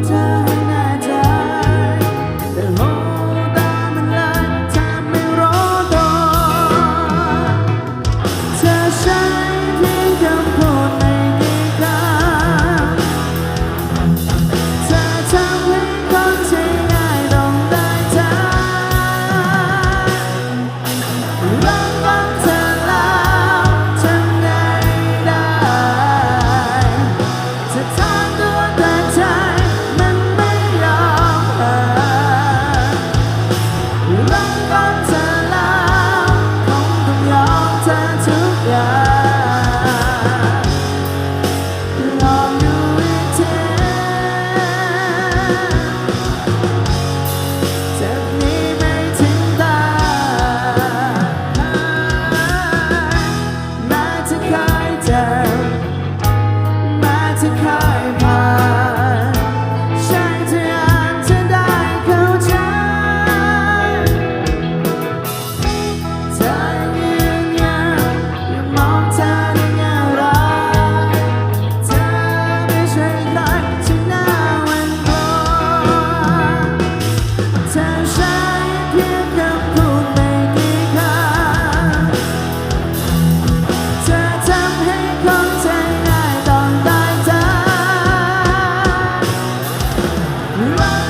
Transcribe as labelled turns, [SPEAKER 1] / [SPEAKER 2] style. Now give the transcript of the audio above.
[SPEAKER 1] เธอให้แน่ใจแต่โหตามันเลยแทบไม่รู้ตัวเธอใช้เพียงคำพูดไม่กี่คำเธอทำให้คนที่ง่ายต้องได้ใจรักมันเธอแล้วทำไงได้จะทำตัวแต่ใจมันไม่ยอมหายรักมันเธอแล้วคงต้องยอมเธอทุกอย่างลองดูอีกทีเจ็บนี้ไม่ถึงตายแม้จะเคยเจ็บแม้จะเคยผ่านใช่จะอ่านจะได้เข้าใจเธอยืนยันอย่ามองเธอในแง่ร้ายเธอไม่ใช่ใครที่น่าหวั่นกลัวเธอใช้เพียงคำพูดไม่กี่คำเธอทำให้คนใจง่ายต้องได้ใจรัก